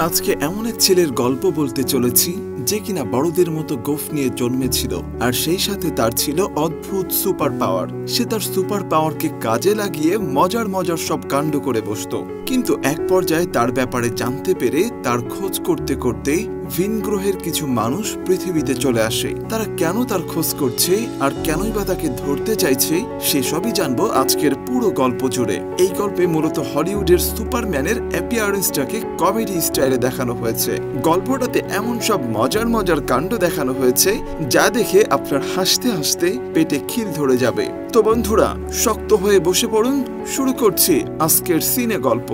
আজকে এমন এক ছেলের গল্প বলতে চলেছি যে কিনা বড়দের মতো গোঁফ নিয়ে জন্মেছিল, আর সেই সাথে তার ছিল অদ্ভুত সুপার পাওয়ার। সে তার সুপার পাওয়ারকে কাজে লাগিয়ে মজার মজার সব কাণ্ড করে বসতো। কিন্তু এক পর্যায়ে তার ব্যাপারে জানতে পেরে তার খোঁজ করতে করতেই ভিন গ্রহের কিছু মানুষ পৃথিবীতে চলে আসে। তারা কেন তার খোঁজ করছে আর কেনই বা তাকে ধরতে চাইছে সেসবই জানবো আজকের পুরো গল্প জুড়ে। এই গল্পে মূলত হলিউডের সুপারম্যানের অ্যাপিয়ারেন্সটাকে কমেডি স্টাইলে দেখানো হয়েছে। গল্পটাতে এমন সব মজার মজার কাণ্ড দেখানো হয়েছে যা দেখে আপনার হাসতে হাসতে পেটে খিল ধরে যাবে। তো বন্ধুরা, শক্ত হয়ে বসে পড়ুন, শুরু করছি আজকের সিনে গল্প।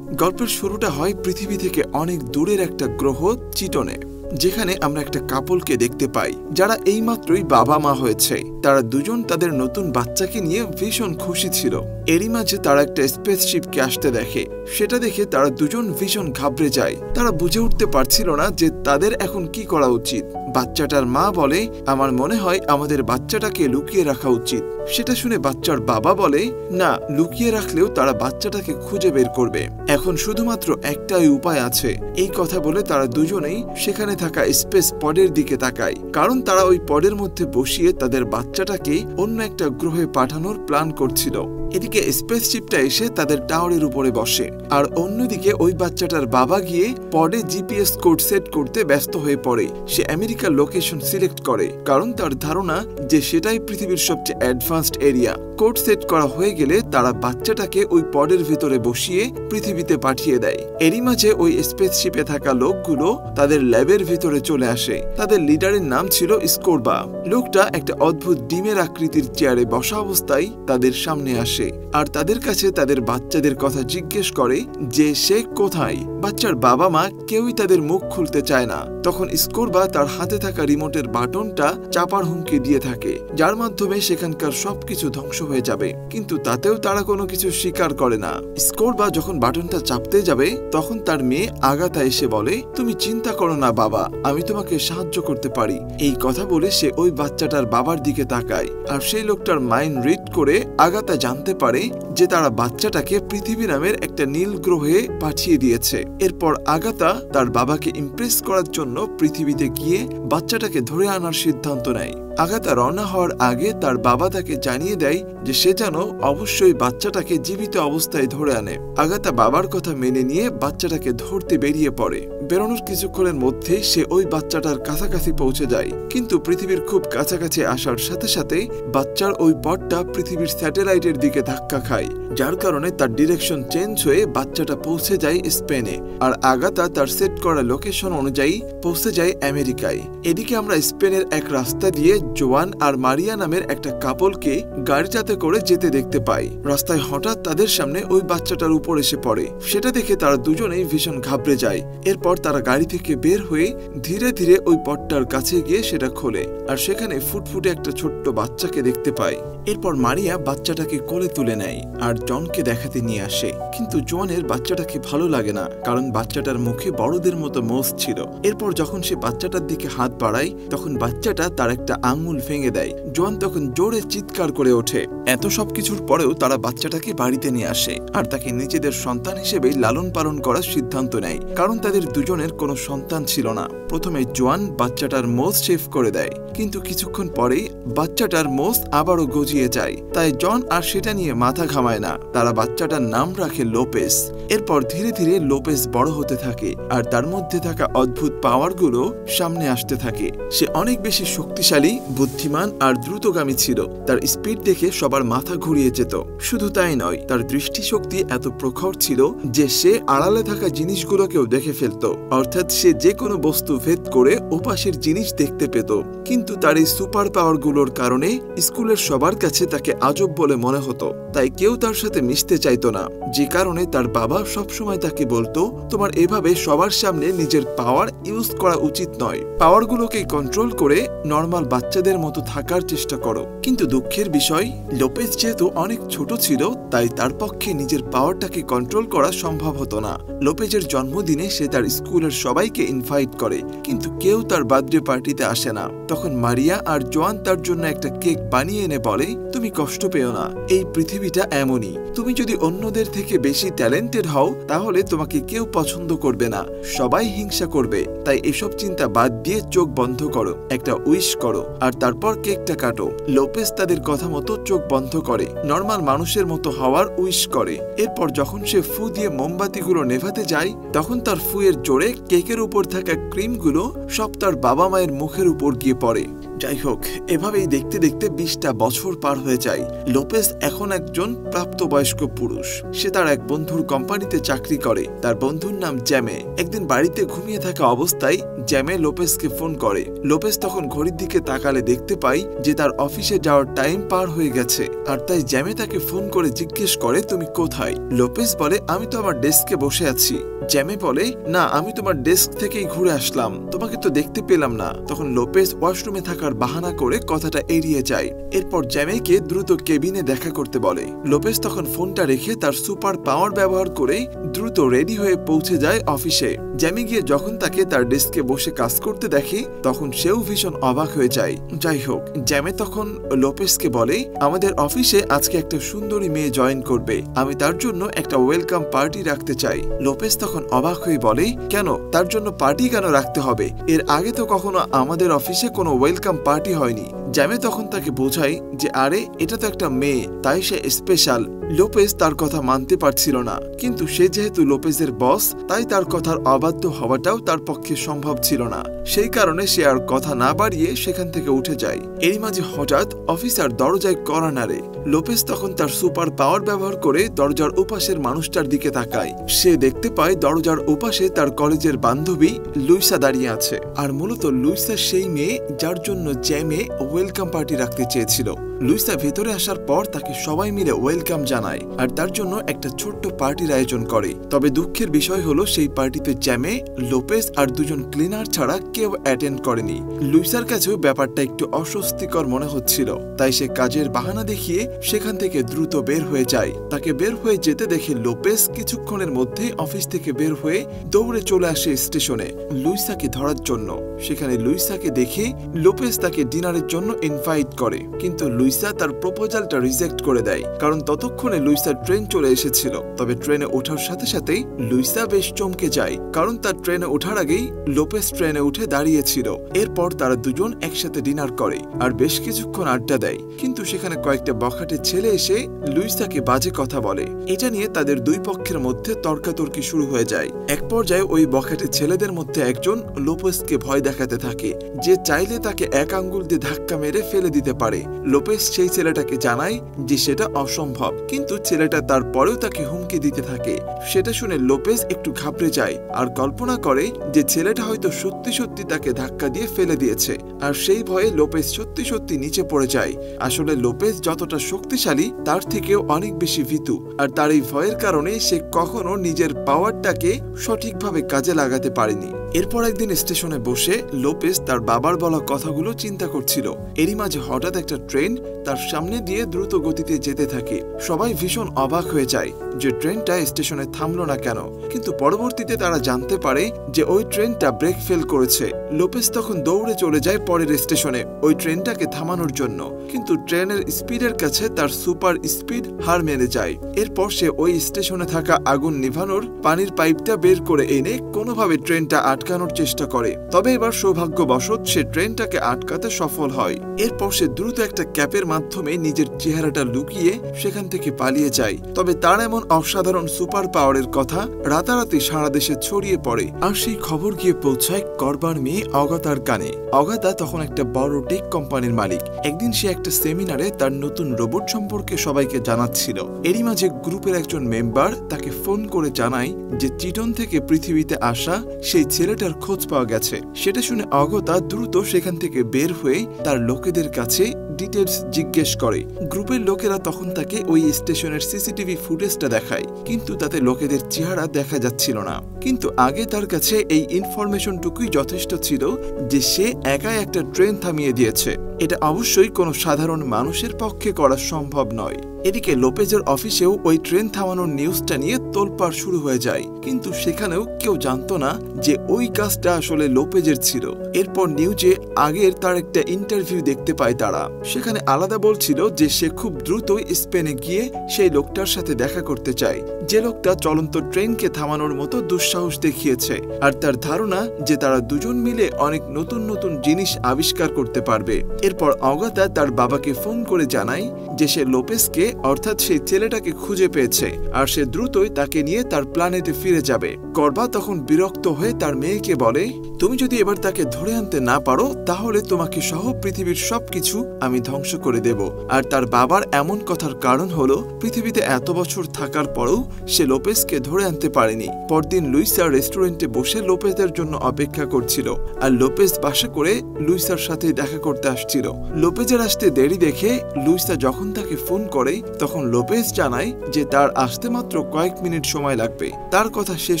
গল্পের শুরুটা হয় পৃথিবী থেকে অনেক দূরের একটা গ্রহ চিটনে, যেখানে আমরা একটা কাপলকে দেখতে পাই যারা এইমাত্রই বাবা মা হয়েছে। তারা দুজন তাদের নতুন বাচ্চাকে নিয়ে ভীষণ খুশি ছিল। এরই মাঝে তারা একটা স্পেসশিপকে আসতে দেখে। সেটা দেখে তারা দুজন ভীষণ ঘাবড়ে যায়। তারা বুঝে উঠতে পারছিল না যে তাদের এখন কি করা উচিত। বাচ্চাটার মা বলে, আমার মনে হয় আমাদের বাচ্চাটাকে লুকিয়ে রাখা উচিত। সেটা শুনে বাচ্চার বাবা বলে, না, লুকিয়ে রাখলেও তারা বাচ্চাটাকে খুঁজে বের করবে। এখন শুধুমাত্র একটাই উপায় আছে। এই কথা বলে তারা দুজনেই সেখানে থাকা স্পেস পডের দিকে তাকায়, কারণ তারা ওই পডের মধ্যে বসিয়ে তাদের বাচ্চাটাকে অন্য একটা গ্রহে পাঠানোর প্ল্যান করছিল। এদিকে স্পেসশিপটা এসে তাদের টাওয়ারের উপরে বসে, আর অন্যদিকে ওই বাচ্চাটার বাবা গিয়ে পডে জিপিএস কোড সেট করতে ব্যস্ত হয়ে পড়ে। সে আমেরিকার লোকেশন সিলেক্ট করে, কারণ তার ধারণা যে সেটাই পৃথিবীর সবচেয়ে অ্যাডভান্সড এরিয়া। কোড সেট করা হয়ে গেলে তারা বাচ্চাটাকে ওই পডের ভিতরে বসিয়ে পৃথিবীতে পাঠিয়ে দেয়। এরই মাঝে ওই স্পেসশিপে থাকা লোকগুলো তাদের ল্যাবের ভিতরে চলে আসে। তাদের লিডারের নাম ছিল স্কোরবা। লোকটা একটা অদ্ভুত ডিমের আকৃতির চেয়ারে বসা অবস্থায় তাদের সামনে আসে, আর তাদের কাছে তাদের বাচ্চাদের কথা জিজ্ঞেস করে যে সে কোথায়। বাচ্চার বাবা মা কেউই তাদের মুখ খুলতে চায় না। তখন স্কোরবা তার হাতে থাকা রিমোটের বাটনটা চাপার হুমকি দিয়ে থাকে, যার মাধ্যমে সেখানকার সবকিছু ধ্বংস হয়ে যাবে। কিন্তু তাতেও তারা কোনো কিছু স্বীকার করে না। স্কোরবা যখন বাটনটা চাপতে যাবে তখন তার মেয়ে আগাতা এসে বলে, তুমি চিন্তা করো না বাবা, আমি তোমাকে সাহায্য করতে পারি। এই কথা বলে সে ওই বাচ্চাটার বাবার দিকে তাকায়, আর সেই লোকটার মাইন্ড রিড করে আগাতা জানতে পারে যে তারা বাচ্চাটাকে পৃথিবী নামের একটা নীল গ্রহে পাঠিয়ে দিয়েছে। এরপর আগাতা তার বাবাকে ইমপ্রেস করার জন্য পৃথিবীতে গিয়ে বাচ্চাটাকে ধরে আনার সিদ্ধান্ত নেয়। আগাতা রওনা হওয়ার আগে তার বাবা তাকে জানিয়ে দেয় যে সে যেন অবশ্যই বাচ্চাটাকে জীবিত অবস্থায় ধরে আনে। আগাতা বাবার কথা মেনে নিয়ে বাচ্চাটাকে ধরতে বেরিয়ে পড়ে। বেরোনোর কিছুক্ষণের মধ্যেই সে ওই বাচ্চাটার কাছাকাছি পৌঁছে যায়, কিন্তু পৃথিবীর খুব কাছাকাছি আসার সাথে সাথে বাচ্চার ওই পথটা পৃথিবীর স্যাটেলাইটের দিকে ধাক্কা খায়, যার কারণে তার ডিরেকশন চেঞ্জ হয়ে বাচ্চাটা পৌঁছে যায় স্পেনে, আর আগাতা তার সেট করা লোকেশন অনুযায়ী পৌঁছে যায় আমেরিকায়। এদিকে আমরা স্পেনের এক রাস্তা দিয়ে জোয়ান আর মারিয়া নামের একটা কাপলকে গাড়িটাতে করে যেতে দেখতে পাই। রাস্তায় হঠাৎ তাদের সামনে ওই বাচ্চাটার উপর এসে পড়ে। সেটা দেখে তারা দুজনেই ভীষণ ঘাবড়ে যায়। এরপর তারা গাড়ি থেকে বের হয়ে ধীরে ধীরে ওই পথটার কাছে গিয়ে সেটা খোলে, আর সেখানে ফুটফুটে একটা ছোট্ট বাচ্চাকে দেখতে পায়। এরপর মারিয়া বাচ্চাটাকে কোলে তুলে নেয় আর জনকে দেখাতে নিয়ে আসে। কিন্তু জনের বাচ্চাটাকে ভালো লাগে না, কারণ বাচ্চাটার মুখে বড়দের মতো মোষ ছিল। এরপর যখন সে বাচ্চাটার দিকে হাত বাড়ায় তখন বাচ্চাটা তার একটা আঙ্গুল ভেঙে দেয়। জন তখন জোরে চিৎকার করে ওঠে। এত সবকিছুর পরেও তারা বাচ্চাটাকে বাড়িতে নিয়ে আসে, আর তাকে নিজেদের সন্তান হিসেবেই লালন পালন করার সিদ্ধান্ত নেয়, কারণ তাদের দুজনের কোনো সন্তান ছিল না। প্রথমে জোয়ান বাচ্চাটার মোষ শেভ করে দেয়, কিন্তু কিছুক্ষণ পরেই বাচ্চাটার মোষ আবারও গজিয়ে যায়। তাই জন আর সেটা নিয়ে মাথা ঘামায় না। তারা বাচ্চাটার নাম রাখে লোপেস। এরপর ধীরে ধীরে লোপেস বড় হতে থাকে, আর তার মধ্যে থাকা অদ্ভুত পাওয়ারগুলো সামনে আসতে থাকে। সে অনেক বেশি শক্তিশালী, বুদ্ধিমান আর দ্রুতগামী ছিল। তার স্পিড দেখে সবার মাথা ঘুরিয়ে যেত। শুধু তাই নয়, তার দৃষ্টিশক্তি এত প্রখর ছিল যে সে আড়ালে থাকা জিনিসগুলোকেও দেখে ফেলত, অর্থাৎ সে যে কোনো বস্তু ভেদ করে ওপাশের জিনিস দেখতে পেত। কিন্তু তার এই সুপার পাওয়ার গুলোর কারণে স্কুলের সবার কাছে তাকে আজব বলে মনে হতো, তাই কেউ তার সাথে মিশতে চাইতো না। যে কারণে তার বাবা সবসময় তাকে বলতো, তোমার এভাবে সবার সামনে নিজের পাওয়ার ইউজ করা উচিত নয়। পাওয়ারগুলোকে কন্ট্রোল করে নর্মাল বাচ্চাদের মতো থাকার চেষ্টা করো। কিন্তু দুঃখের বিষয়, লোপেজ যেহেতু অনেক ছোট ছিল, তাই তার পক্ষে নিজের পাওয়ারটাকে কন্ট্রোল করা সম্ভব হতো না। লোপেজের জন্মদিনে সে তার স্কুলের সবাইকে ইনভাইট করে, কিন্তু কেউ তার বার্থডে পার্টিতে আসে না। তখন মারিয়া আর জোয়ান তার জন্য একটা কেক বানিয়ে এনে বলে, তুমি কষ্ট পেও না, এই পৃথিবীটা এমনই। তুমি যদি অন্যদের থেকে বেশি ট্যালেন্টেড হও তাহলে তোমাকে কেউ পছন্দ করবে না, সবাই হিংসা করবে। তাই এসব চিন্তা বাদ দিয়ে চোখ বন্ধ করো, একটা উইশ করো আর তারপর কেকটা কাটো। লোপেজ তাদের কথা মতো চোখ বন্ধ করে নর্মাল মানুষের মতো হওয়ার উইশ করে। এরপর যখন সে ফু দিয়ে মোমবাতিগুলো নেভাতে যায় তখন তার ফুয়ের জোরে কেকের উপর থাকা ক্রিমগুলো সব তার বাবা মায়ের মুখের উপর গিয়ে পড়ে। যাই হোক, এভাবেই দেখতে দেখতে 20টা বছর পার হয়ে যায়। লোপেজ এখন একজন প্রাপ্তবয়স্ক পুরুষ। সে তার এক বন্ধুর কোম্পানিতে চাকরি করে। তার বন্ধুর নাম জ্যামে। একদিন বাড়িতে ঘুমিয়ে থাকা অবস্থায় জ্যামে লোপেজকে ফোন করে। লোপেজ তখন ঘড়ির দিকে তাকালে দেখতে পায় যে তার অফিসে যাওয়ার টাইম পার হয়ে গেছে। আর তাই জ্যামে তাকে ফোন করে জিজ্ঞেস করে, তুমি কোথায়? লোপেজ বলে, আমি তো আমার ডেস্কে বসে আছি। জ্যামে বলে, না, আমি তোমার ডেস্ক থেকেই ঘুরে আসলাম, তোমাকে তো দেখতে পেলাম না। তখন লোপেজ ওয়াশরুমে থাকার বাহানা করে কথাটা এড়িয়ে যায়। এরপর জ্যামেকে দ্রুত কেবিনে দেখা করতে বলে। লোপেজ তখন ফোনটা রেখে তার সুপার পাওয়ার ব্যবহার করে দ্রুত রেডি হয়ে পৌঁছে যায় অফিসে। জ্যামে গিয়ে যখন তাকে তার ডেস্কে বসে কাজ করতে দেখে তখন সেও ভীষণ অবাক হয়ে যায়। যাই হোক, জ্যামে তখন লোপেজকে বলে, আমাদের অফিসে আজকে একটা সুন্দরী মেয়ে জয়েন করবে, আমি তার জন্য একটা ওয়েলকাম পার্টি রাখতে চাই। লোপেজ তখন অবাক হয়ে বলে, কেন, তার জন্য পার্টি কেন রাখতে হবে? এর আগে তো কখনো আমাদের অফিসে কোনো ওয়েলকাম পার্টি হয়নি। জ্যামে তখন তাকে বোঝায় যে আরে, এটা তো একটা মেয়ে, তাই সে স্পেশাল। লোপেজ তার কথা মানতে পারছিল না, কিন্তু সে যেহেতু লোপেজের বস তাই তার কথার অবাধ্য হওয়াটাও তার পক্ষে সম্ভব ছিল না। সেই কারণে সে আর কথা না বাড়িয়ে সেখান থেকে উঠে যায়। এরই মাঝে হঠাৎ অফিসার দরজায় কড়া নাড়ে। লোপেজ তখন তার সুপার পাওয়ার ব্যবহার করে দরজার ওপাশের মানুষটার দিকে তাকায়। সে দেখতে পায় দরজার ওপাশে তার কলেজের বান্ধবী লুইসা দাঁড়িয়ে আছে। আর মূলত লুইসা সেই মেয়ে যার জন্য জ্যামে ওয়েলকাম পার্টি রাখতে চেয়েছিল। লুইসা ভেতরে আসার পর তাকে সবাই মিলে ওয়েলকাম জানায় আর তার জন্য একটা ছোট্ট পার্টির আয়োজন করে। তবে দুঃখের বিষয় হলো সেই পার্টিতে জ্যামে, লোপেজ আর দুজন ক্লিনার ছাড়া কেউ অ্যাটেন্ড করেনি। লুইসার কাছেও ব্যাপারটা একটু অস্বস্তিকর মনে হচ্ছিল, তাই সে কাজের বাহানা দেখিয়ে সেখান থেকে দ্রুত বের হয়ে যায়। তাকে বের হয়ে যেতে দেখে লোপেজ কিছুক্ষণের মধ্যে অফিস থেকে বের হয়ে দৌড়ে চলে আসে স্টেশনে লুইসাকে ধরার জন্য। সেখানে লুইসাকে দেখে লোপেজ তাকে ডিনারের জন্য ইনভাইট করে, কিন্তু লুইসা তার প্রপোজালটা রিজেক্ট করে দেয়, কারণ ততক্ষণে লুইসার ট্রেন চলে এসেছিল। তবে ট্রেনে ওঠার সাথে সাথেই লুইসা বেশ চমকে যায়, কারণ তার ট্রেনে ওঠার আগেই লোপেজ ট্রেনে উঠে দাঁড়িয়েছিল। এরপর তারা দুজন একসাথে ডিনার করে আর বেশ কিছুক্ষণ আড্ডা দেয়। কিন্তু সেখানে কয়েকটা বখাটে ছেলে এসে লুইসাকে বাজে কথা বলে। এটা নিয়ে তাদের দুই পক্ষের মধ্যে তর্কাতর্কি শুরু হয়ে যায়। এক পর্যায়ে ওই বখাটে ছেলেদের মধ্যে একজন লোপেজকে ভয় দেখাতে থাকে যে চাইলে তাকে এক আঙ্গুল দিয়ে ধাক্কা মেরে ফেলে দিতে পারে। লোপেজ সেই ছেলেটাকে জানায় যে সেটা অসম্ভব, কিন্তু ছেলেটা তারপরেও তাকে হুমকি দিতে থাকে। সেটা শুনে লোপেজ একটু ঘাবড়ে যায় আর কল্পনা করে যে ছেলেটা হয়তো সত্যি সত্যি তাকে ধাক্কা দিয়ে ফেলে দিয়েছে। আর সেই ভয়ে লোপেজ সত্যি সত্যি নিচে পড়ে যায়। আসলে লোপেজ যতটা শক্তিশালী তার থেকেও অনেক বেশি ভীতু, আর তার এই ভয়ের কারণে সে কখনো নিজের পাওয়ারটাকে সঠিকভাবে কাজে লাগাতে পারেনি। এরপর একদিন স্টেশনে বসে লোপেজ তার বাবার বলা কথাগুলো চিন্তা করছিল। এরই মাঝে হঠাৎ একটা ট্রেন তার সামনে দিয়ে দ্রুত গতিতে যেতে থাকে। সবাই ভীষণ অবাক হয়ে যায় যে ট্রেনটা স্টেশনে থামলো না কেন, কিন্তু পরবর্তীতে তারা জানতে পারে যে ওই ট্রেনটা ব্রেক ফেল করেছে। লোপেজ তখন দৌড়ে চলে যায় পরের স্টেশনে ওই ট্রেনটাকে থামানোর জন্য, কিন্তু ট্রেনের স্পিডের কাছে তার সুপার স্পিড হার মেনে যায়। এরপর সে ওই স্টেশনে থাকা আগুন নিভানোর পানির পাইপটা বের করে এনে কোনোভাবে ট্রেনটা আটকানোর চেষ্টা করে। তবে এবার সৌভাগ্যবশত সে ট্রেনটাকে আটকাতে সফল হয়। এরপর সে দ্রুত একটা ক্যাপের মাধ্যমে নিজের চেহারাটা লুকিয়ে সেখান থেকে পালিয়ে যায়। তবে তার এমন অসাধারণ সুপার পাওয়ারের কথা রাতারাতি সারা দেশে ছড়িয়ে পড়ে আর সেই খবর গিয়ে পৌঁছায় করবার মেয়ে অগাতার কানে। অগাতা তখন একটা বড় টেক কোম্পানির মালিক। একদিন সে একটা সেমিনারে তার নতুন রোবট সম্পর্কে সবাইকে জানাচ্ছিল। এরই মাঝে গ্রুপের একজন মেম্বার তাকে ফোন করে জানায় যে চিটন থেকে পৃথিবীতে আসা সেই ছেলেটার খোঁজ পাওয়া গেছে। সেটা শুনে অগতা দ্রুত সেখান থেকে বের হয়ে তার লোকেদের কাছে ডিটেলস জিজ্ঞেস করে। গ্রুপের লোকেরা তখন তাকে ওই স্টেশনের সিসিটিভি ফুটেজটা দেখায়, কিন্তু তাতে লোকেদের চেহারা দেখা যাচ্ছিল না। কিন্তু আগে তার কাছে এই ইনফরমেশনটুকুই যথেষ্ট ছিল যে সে একাই একটা ট্রেন থামিয়ে দিয়েছে। এটা অবশ্যই কোনো সাধারণ মানুষের পক্ষে করা সম্ভব নয়। এদিকে লোপেজের অফিসেও ওই ট্রেন থামানোর নিউজটা নিয়ে তোলপাড় শুরু হয়ে যায়, কিন্তু সেখানেও কেউ জানতো না যে ওই কাজটা আসলে লোপেজের ছিল। এরপর নিউজে আগের তার একটা ইন্টারভিউ দেখতে পায় তারা। সেখানে আলাদা বলছিল যে সে খুব দ্রুতই স্পেনে গিয়ে সেই লোকটার সাথে দেখা করতে চায়, যে লোকটা চলন্ত ট্রেনকে থামানোর মতো দুঃসাহস দেখিয়েছে। আর তার ধারণা যে তারা দুজন মিলে অনেক নতুন নতুন জিনিস আবিষ্কার করতে পারবে। এরপর অগাতা তার বাবাকে ফোন করে জানায় যে সে লোপেসকে অর্থাৎ সেই ছেলেটাকে খুঁজে পেয়েছে আর সে দ্রুতই তাকে নিয়ে তার প্ল্যানেটে ফিরে যাবে। করবা তখন বিরক্ত হয়ে তার মেয়েকে বলে, তুমি যদি এবার তাকে ধরে আনতে না পারো তাহলে তোমাকে সহ পৃথিবীর সবকিছু আমি ধ্বংস করে দেব। আর তার বাবার এমন কথার কারণ হলো পৃথিবীতে এত বছর থাকার পরেও সে লোপেসকে ধরে আনতে পারেনি। পরদিন লুইসা রেস্টুরেন্টে বসে লোপেসের জন্য অপেক্ষা করছিল আর লোপেস বাসা করে লুইসার সাথে দেখা করতে আসছিল। লোপেজের আসতে দেরি দেখে লুইসা যখন তাকে ফোন করে তখন লোপেস জানায় যে তার আসতে মাত্র কয়েক মিনিট সময় লাগবে। তার কথা শেষ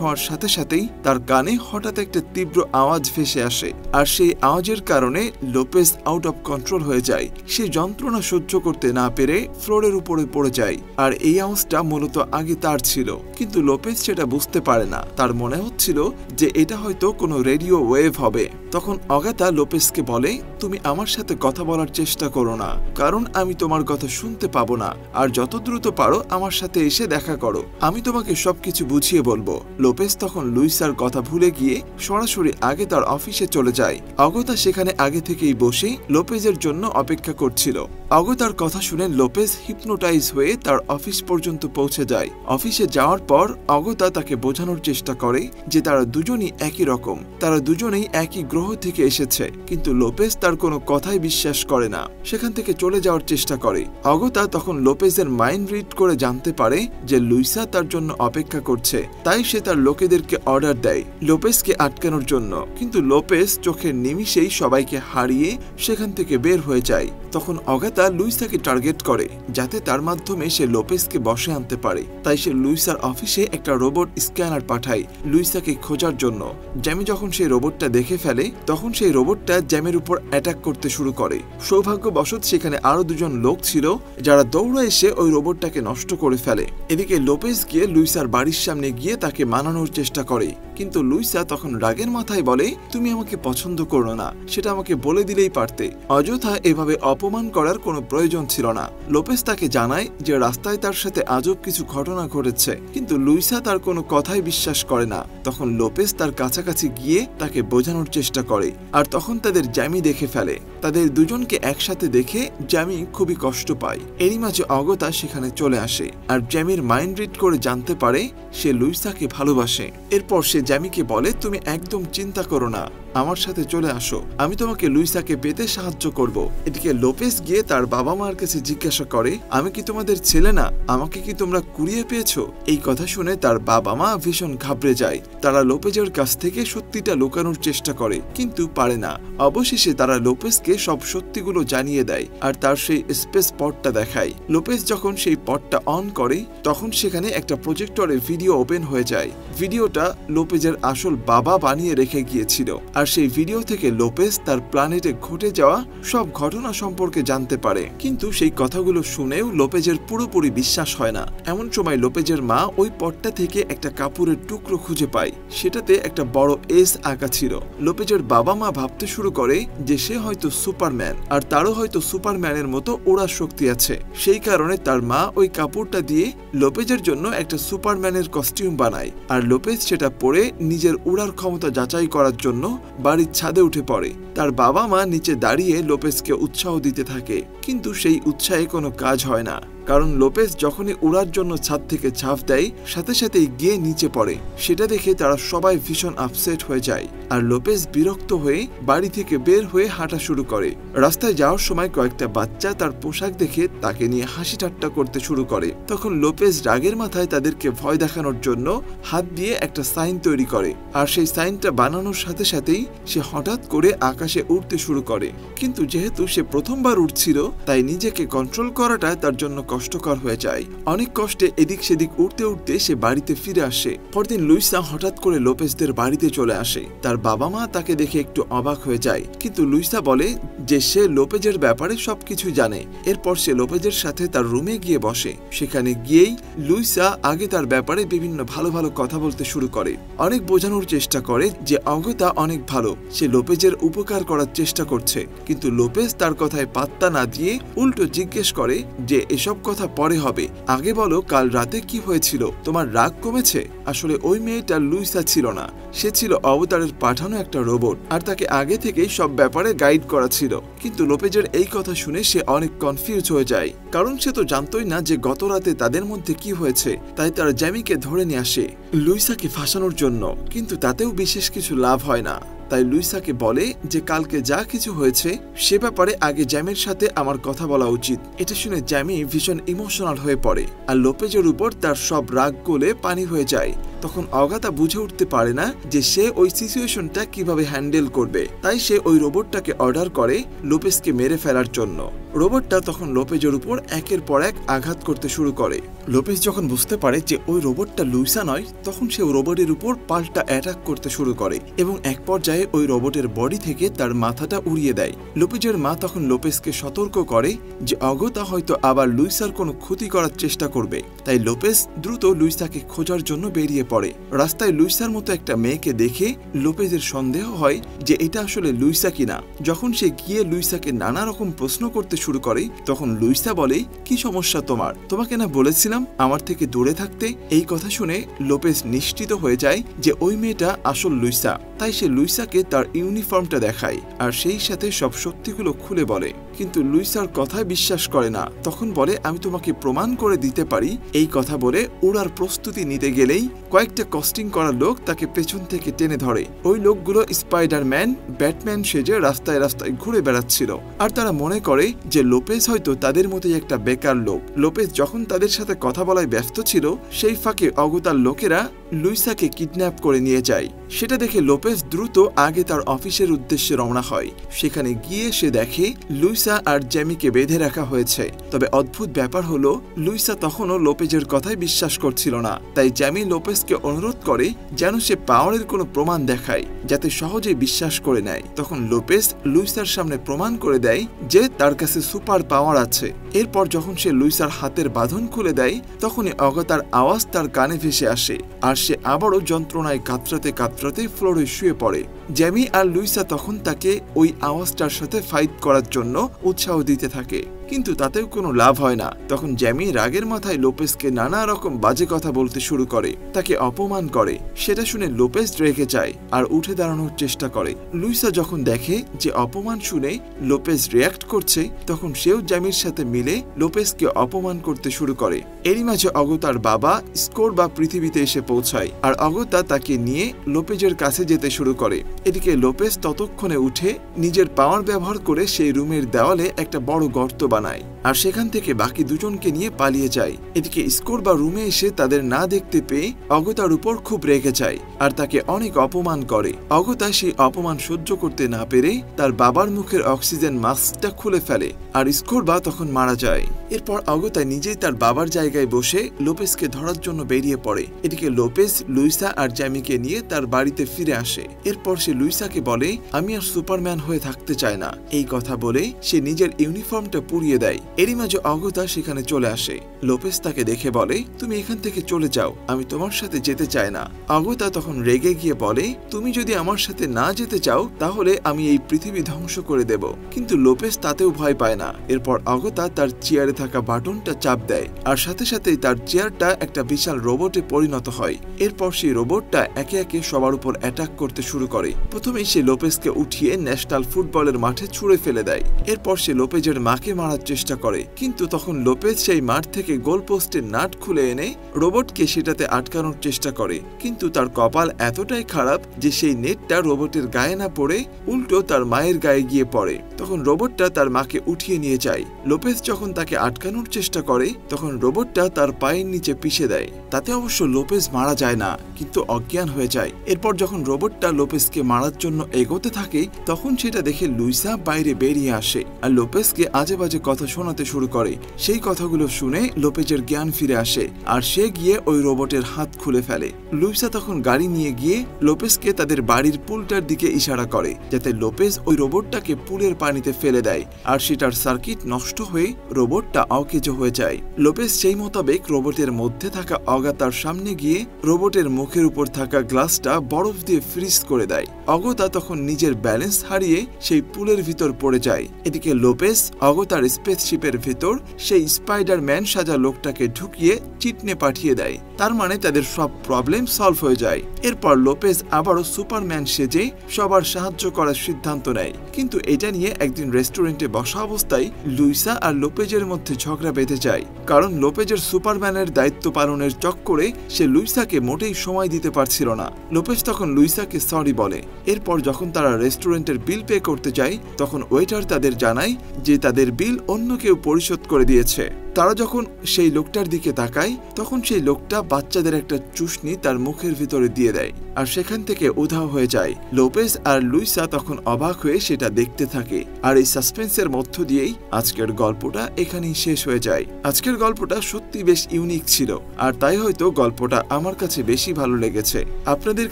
হওয়ার সাথে সাথেই তার কানে হঠাৎ একটা তীব্র আওয়াজ ভেসে আসে আর সেই আওয়াজের কারণে লোপেস আউট অফ কন্ট্রোল হয়ে যায়। সে যন্ত্রণা সহ্য করতে না পেরে ফ্লোরের উপরে পড়ে যায়। আর এই আওয়াজটা মূলত আগে তার ছিল, কিন্তু লোপেস সেটা বুঝতে পারে না। তার মনে হচ্ছিল যে এটা হয়তো কোনো রেডিও ওয়েভ হবে। তখন অগাতা লোপেসকে বলে, তুমি আমার সাথে কথা বলার চেষ্টা করো না, কারণ আমি তোমার কথা শুনতে পাবো না। আর যত দ্রুত পারো আমার সাথে এসে দেখা করো, আমি তোমাকে সবকিছু বুঝিয়ে বলবো। লোপেস তখন লুইসার কথা ভুলে গিয়ে সরাসরি আগে তার অফিসে চলে যায়। অগতা সেখানে আগে থেকেই বসে লোপেজের জন্য অপেক্ষা করছিল। অগতার কথা শুনে লোপেস হিপনোটাইজ হয়ে তার অফিস পর্যন্ত পৌঁছে যায়। অফিসে যাওয়ার পর অগতা তাকে বোঝানোর চেষ্টা করে যে তারা দুজনই একই রকম, তারা দুজনেই একই গ্রহ থেকে এসেছে, কিন্তু লোপেস তার কোনো কথাই বিশ্বাস করে না, সেখান থেকে চলে যাওয়ার চেষ্টা করে। অগতা তখন লোপেজের মাইন্ড রিড করে জানতে পারে যে লুইসা তার জন্য অপেক্ষা করছে, তাই সে তার লোকেদেরকে অর্ডার দেয় লোপেসকে আটকানোর জন্য। কিন্তু লোপেস চোখের নিমিষেই সবাইকে হারিয়ে সেখান থেকে বের হয়ে যায়। তখন অগাতা লুইসাকে টার্গেট করে যাতে তার মাধ্যমে সে লোপেসকে বসে আনতে পারে। তাই সে লুইসার অফিসে একটা রোবট স্ক্যানার পাঠায় লুইসাকে খোঁজার জন্য। জ্যামি যখন সেই রোবটটা দেখে ফেলে তখন সেই রোবটটা জ্যামের উপর অ্যাটাক করতে শুরু করে। সৌভাগ্যবশত সেখানে আরো দুজন লোক ছিল যারা দৌড়ে এসে ওই রোবটটাকে নষ্ট করে ফেলে। এদিকে লোপেস গিয়ে লুইসার বাড়ির সামনে গিয়ে তাকে মানানোর চেষ্টা করে, কিন্তু লুইসা তখন রাগের মাথায় বলে, তুমি আমাকে পছন্দ করো না, সেটা আমাকে বলে দিলেই পারতে, অযথা এভাবে অপমান করার কোনো প্রয়োজন ছিল না। লোপেস তাকে জানায় যে রাস্তায় তার সাথে আজব কিছু ঘটনা ঘটেছে, কিন্তু লুইসা তার কোনো কথাই বিশ্বাস করে না। তখন লোপেস তার কাছাকাছি গিয়ে তাকে বোঝানোর চেষ্টা করে, আর তখন তাদের জ্যামি দেখে ফেলে। তাদের দুজনকে একসাথে দেখে জ্যামি খুবই কষ্ট পায়। এরই মাঝে অগতা সেখানে চলে আসে আর জ্যামির মাইন্ড রিড করে জানতে পারে সে লুইসাকে ভালোবাসে। এরপর সে জ্যামিকে বলে, তুমি একদম চিন্তা করো না, আমার সাথে চলে আসো, আমি তোমাকে লুইসাকে পেতে সাহায্য করব। এদিকে লোপেস গিয়ে তার বাবা মার কাছে জিজ্ঞাসা করে, আমি কি তোমাদের ছেলে না, আমাকে কি তোমরা কুড়িয়ে পেয়েছো? এই কথা শুনে তার বাবা মা ভীষণ ঘাবড়ে যায়। তারা লোপেজের কাছ থেকে সত্যিটা লুকানোর চেষ্টা করে, কিন্তু পারে না। অবশেষে তারা লোপেসকে সব সত্যিগুলো জানিয়ে দেয় আর তার সেই স্পেস পডটা দেখায়। লোপেস যখন সেই পডটা অন করে তখন সেখানে একটা প্রজেক্টরে ভিডিও ওপেন হয়ে যায়। ভিডিওটা লোপেজের আসল বাবা বানিয়ে রেখে গিয়েছিল। আর সেই ভিডিও থেকে লোপেস তার প্ল্যানেটে ঘটে যাওয়া সব ঘটনা সম্পর্কে জানতে পারে, কিন্তু সেই কথাগুলো শুনেও লোপেজের পুরোপুরি বিশ্বাস হয় না। এমন সময় লোপেজের মা ওই পটটা থেকে একটা কাপড়ের টুকরো খুঁজে পায়, সেটাতে একটা বড় এস আঁকা ছিল। লোপেজের বাবা মা ভাবতে শুরু করে যে সে হয়তো সুপারম্যান, আর তারও হয়তো সুপারম্যানের মতো ওড়ার শক্তি আছে। সেই কারণে তার মা ওই কাপড়টা দিয়ে লোপেজের জন্য একটা সুপারম্যানের কস্টিউম বানায়, আর লোপেজ সেটা পরে নিজের উড়ার ক্ষমতা যাচাই করার জন্য বাড়ির ছাদে উঠে পড়ে। তার বাবা মা নিচে দাঁড়িয়ে লোপেজকে উৎসাহ দিতে থাকে, কিন্তু সেই উৎসাহে কোনো কাজ হয় না, কারণ লোপেজ যখনই উড়ার জন্য ছাদ থেকে ঝাঁপ দেয় সাথে সাথেই গিয়ে নিচে পড়ে। সেটা দেখে তারা সবাই ভীষণ আপসেট হয়ে যায়, আর লোপেজ বিরক্ত হয়ে বাড়ি থেকে বের হয়ে হাঁটা শুরু করে। রাস্তায় যাওয়ার সময় কয়েকটা বাচ্চা তার পোশাক দেখে তাকে নিয়ে হাসি ঠাট্টা করতে শুরু করে। তখন লোপেজ রাগের মাথায় তাদেরকে ভয় দেখানোর জন্য হাত দিয়ে একটা সাইন তৈরি করে, আর সেই সাইনটা বানানোর সাথে সাথেই সে হঠাৎ করে আকাশে উঠতে শুরু করে। কিন্তু যেহেতু সে প্রথমবার উঠছিল তাই নিজেকে কন্ট্রোল করাটা তার জন্য কষ্টকর হয়ে যায়। অনেক কষ্টে এদিক সেদিক উঠতে উঠতে সে বাড়িতে ফিরে আসে। পরদিন লুইসা হঠাৎ করে লোপেজদের বাড়িতে চলে আসে। তার বাবা মা তাকে দেখে একটু অবাক হয়ে যায়, কিন্তু লুইসা বলে যে সে লোপেজের ব্যাপারে সবকিছু জানে। এরপর সে লোপেজের সাথে তার রুমে গিয়ে বসে। সেখানে গিয়েই লুইসা আগে তার ব্যাপারে বিভিন্ন ভালো ভালো কথা বলতে শুরু করে। অনেক বোঝানোর চেষ্টা করে যে অগতা অনেক ভালো, সে লোপেজের উপকার করার চেষ্টা করছে। কিন্তু লোপেজ তার কথায় পাত্তা না দিয়ে উল্টো জিজ্ঞেস করে যে এসব কথা পরে হবে, আগে বলো কাল রাতে কি হয়েছিল, তোমার রাগ কমেছে? আসলে ওই মেয়েটা লুইসা ছিল না, সে ছিল অবতারের পাঠানো একটা রোবট, আর তাকে আগে থেকেই সব ব্যাপারে গাইড করা ছিল। কিন্তু লোপেজের এই কথা শুনে সে অনেক কনফিউজ হয়ে যায়, কারণ সে তো জানতোই না যে গত রাতে তাদের মধ্যে কি হয়েছে। তাই তারা জ্যামিকে ধরে নিয়ে আসে লুইসাকে ফাঁসানোর জন্য, কিন্তু তাতেও বিশেষ কিছু লাভ হয় না। তাই লুইসাকে বলে যে কালকে যা কিছু হয়েছে সে ব্যাপারে আগে জ্যামের সাথে আমার কথা বলা উচিত। এটা শুনে জ্যামি ভীষণ ইমোশনাল হয়ে পড়ে, আর লোপেজের উপর তার সব রাগ গলে পানি হয়ে যায়। তখন অগাতা বুঝে উঠতে পারে না যে সে ওই সিচুয়েশনটা কিভাবে হ্যান্ডেল করবে। তাই সে ওই রোবটটাকে অর্ডার করে লোপেজকে মেরে ফেলার জন্য। রোবটটা তখন লোপেজের উপর একের পর এক আঘাত করতে শুরু করে। লোপেজ যখন বুঝতে পারে যে ওই রোবটটা লুইসা নয়, তখন সে রোবটের উপর পাল্টা অ্যাটাক করতে শুরু করে এবং এক পর্যায়ে ওই রোবটের বডি থেকে তার মাথাটা উড়িয়ে দেয়। লোপেজের মা তখন লোপেজকে সতর্ক করে যে অগতা হয়তো আবার লুইসার কোনো ক্ষতি করার চেষ্টা করবে। তাই লোপেজ দ্রুত লুইসাকে খোঁজার জন্য বেরিয়ে পড়ে। রাস্তায় লুইসার মতো একটা মেয়েকে দেখে লোপেজের সন্দেহ হয় যে এটা আসলে লুইসা কিনা। যখন সে গিয়ে লুইসাকে নানা রকম প্রশ্ন করতে শুরু করে, তখন লুইসা বলে, কি সমস্যা তোমার? তোমাকে না বলেছিলাম আমার থেকে দূরে থাকতে? এই কথা শুনে লোপেজ নিশ্চিত হয়ে যায় যে ওই মেয়েটা আসল লুইসা। তাই সে লুইসাকে তার ইউনিফর্মটা দেখায় আর সেই সাথে সব সত্যিগুলো খুলে বলে। কিন্তু লুইসার কথায় বিশ্বাস করে না, তখন বলে আমি তোমাকে প্রমাণ করে দিতে পারি। এই কথা বলে উড়ার প্রস্তুতি নিতে গেলেই কয়েকটা কস্টিং করা লোক তাকে পেছন থেকে টেনে ধরে। ওই লোকগুলো স্পাইডারম্যান, ব্যাটম্যান সেজে রাস্তায় রাস্তায় ঘুরে বেড়াচ্ছিল, আর তারা মনে করে যে লোপেজ হয়তো তাদের মতোই একটা বেকার লোক। লোপেজ যখন তাদের সাথে কথা বলায় ব্যস্ত ছিল, সেই ফাঁকে অগতার লোকেরা লুইসাকে কিডন্যাপ করে নিয়ে যায়। সেটা দেখে লোপেজ দ্রুত আগে তার অফিসের উদ্দেশ্যে রওনা হয়। সেখানে গিয়ে সে দেখে লুইসা আর জ্যামিকে বেঁধে রাখা হয়েছে। তবে অদ্ভুত ব্যাপার হলো লুইসা তখনও লোপেজের কথাই বিশ্বাস করছিল না। তাই জ্যামি লোপেজকে অনুরোধ করে যেন সে পাওয়ারের কোনো প্রমাণ দেখায়, যাতে সহজে বিশ্বাস করে নেয়। তখন লোপেজ লুইসার সামনে প্রমাণ করে দেয় যে তার কাছে সুপার পাওয়ার আছে। এরপর যখন সে লুইসার হাতের বাঁধন খুলে দেয়, তখনই অগতার আওয়াজ তার কানে ভেসে আসে, আর সে আবারও যন্ত্রণায় কাতরাতে কাতরাতে ফ্লোরে শুয়ে পড়ে। জ্যামি আর লুইসা তখন তাকে ওই আওয়াজটার সাথে ফাইট করার জন্য উৎসাহ দিতে থাকে, কিন্তু তাতেও কোনো লাভ হয় না। তখন জ্যামি রাগের মাথায় লোপেজকে নানা রকম বাজে কথা বলতে শুরু করে, তাকে অপমান করে। সেটা শুনে লোপেজ রেগে যায় আর উঠে দাঁড়ানোর চেষ্টা করে। লুইসা যখন দেখে যে অপমান শুনে লোপেজ রিয়াক্ট করছে, তখন সেও জ্যামির সাথে মিলে লোপেজকে অপমান করতে শুরু করে। এরই মাঝে অগতার বাবা স্কোর বা পৃথিবীতে এসে পৌঁছায়, আর অগতা তাকে নিয়ে লোপেজের কাছে যেতে শুরু করে। এদিকে লোপেজ ততক্ষণে উঠে নিজের পাওয়ার ব্যবহার করে সেই রুমের দেওয়ালে একটা বড় গর্ত বানায়, আর সেখান থেকে বাকি দুজনকে নিয়ে পালিয়ে যায়। এদিকে স্কোর বা রুমে এসে তাদের না দেখতে পেয়ে অগতার উপর খুব রেগে যায় আর তাকে অনেক অপমান করে। অগতা সেই অপমান সহ্য করতে না পেরে তার বাবার মুখের অক্সিজেন মাস্কটা খুলে ফেলে, আর স্কোর বা তখন মারা যায়। এরপর অগতা নিজেই তার বাবার জায়গায় বসে লোপেজকে ধরার জন্য বেরিয়ে পড়ে। এদিকে লোপেজ লুইসা আর জ্যামিকে নিয়ে তার বাড়িতে ফিরে আসে। এরপর সে লুইসাকে বলে, আমি আর সুপারম্যান হয়ে থাকতে চাই না। এই কথা বলে সে নিজের ইউনিফর্মটা পুড়িয়ে দেয়। এরই মাঝে অগতা সেখানে চলে আসে। লোপেজ তাকে দেখে বলে, তুমি এখান থেকে চলে যাও, আমি তোমার সাথে যেতে চাই না। অগতা তখন রেগে গিয়ে বলে, তুমি যদি আমার সাথে না যেতে চাও তাহলে আমি এই পৃথিবী ধ্বংস করে দেব। কিন্তু লোপেজ তাতেও ভয় পায় না। এরপর অগতা তার চেয়ারে থাকা বাটনটা চাপ দেয়, আর সাথে সাথেই তার চেয়ারটা একটা বিশাল রোবটে পরিণত হয়। এরপর সেই রোবটটা একে একে সবার উপর অ্যাটাক করতে শুরু করে। প্রথমেই সে লোপেজকে উঠিয়ে ন্যাশনাল ফুটবলের মাঠে ছুঁড়ে ফেলে দেয়। এরপর সে লোপেজের মাকে মারার চেষ্টা করে, কিন্তু তখন লোপেজ সেই মাঠ থেকে গোল পোস্টের নাট খুলে এনে রোবটকে সেটাতে আটকানোর চেষ্টা করে। কিন্তু তার কপাল এতটাই খারাপ যে সেই নেটটা রোবটের গায়ে না পড়ে উল্টো তার মায়ের গায়ে গিয়ে পড়ে। তখন রোবটটা তার মাকে উঠিয়ে নিয়ে যায়। লোপেজ যখন তাকে আটকানোর চেষ্টা করে, তখন রোবটটা তার পায়ের নিচে পিষে দেয়। তাতে অবশ্য লোপেজ মারা যায় না, কিন্তু অজ্ঞান হয়ে যায়। এরপর যখন রোবটটা লোপেজকে মারার জন্য এগোতে থাকে, তখন সেটা দেখে লুইসা বাইরে বেরিয়ে আসে আর লোপেজকে আজে বাজে কথা শোনাতে বলতে শুরু করে। সেই কথাগুলো শুনে লোপেজের জ্ঞান ফিরে আসে আর সে গিয়ে ওই রোবটের হাত খুলে ফেলে। লুইসা তখন গাড়ি নিয়ে গিয়ে লোপেজকে তাদের বাড়ির পুলটার দিকে ইশারা করে যাতে লোপেজ ওই রোবটটাকে পুলের পানিতে ফেলে দেয়, আর সেটার সার্কিট নষ্ট হয়ে রোবটটা অকেজো হয়ে যায়। লোপেজ সেই মোতাবেক রোবটের মধ্যে থাকা অগাতার সামনে গিয়ে রোবটের মুখের উপর থাকা গ্লাসটা বরফ দিয়ে ফ্রিজ করে দেয়। অগতা তখন নিজের ব্যালেন্স হারিয়ে সেই পুলের ভিতর পড়ে যায়। এদিকে লোপেজ অগতার স্পেসশিপের ভিতর সেই স্পাইডারম্যান সাজা লোকটাকে ঢুকিয়ে চিটনে পাঠিয়ে দেয়। তার মানে তাদের সব প্রবলেম সলভ হয়ে যায়। এরপর লোপেজ আবারও সুপারম্যান সেজে সবার সাহায্য করার সিদ্ধান্ত নেয়, কিন্তু এটা নিয়ে একদিন রেস্টুরেন্টে বসা অবস্থায় লুইসা আর লোপেজের মধ্যে ঝগড়া বেঁধে যায়, কারণ লোপেজের সুপারম্যানের দায়িত্ব পালনের চক্করে সে লুইসাকে মোটেই সময় দিতে পারছিল না। লোপেজ তখন লুইসাকে সরি বলে। এরপর যখন তারা রেস্টুরেন্টের বিল পে করতে যায় তখন ওয়েটার তাদের জানায় যে তাদের বিল অন্য কেউ পরিশোধ করে দিয়েছে। তারা যখন সেই লোকটার দিকে তাকায় তখন সেই লোকটা বাচ্চাদের একটা চুষনি তার মুখের ভিতরে দিয়ে দেয় আর সেখান থেকে উধাও হয়ে যায়। লোপেজ আর লুইসা তখন অবাক হয়ে সেটা দেখতে থাকে। আর এই সাসপেন্সের মধ্য দিয়েই আজকের গল্পটা এখানেই শেষ হয়ে যায়। আজকের গল্পটা সত্যি বেশ ইউনিক ছিল, আর তাই হয়তো গল্পটা আমার কাছে বেশি ভালো লেগেছে। আপনাদের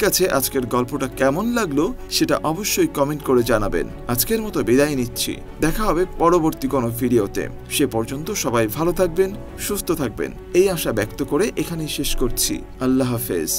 কাছে আজকের গল্পটা কেমন লাগলো সেটা অবশ্যই কমেন্ট করে জানাবেন। আজকের মতো বিদায় নিচ্ছি, দেখা হবে পরবর্তী কোনো ভিডিওতে। সে পর্যন্ত সবাই ভালো থাকবেন, সুস্থ থাকবেন এই আশা ব্যক্ত করে এখানেই শেষ করছি। আল্লাহ হাফেজ।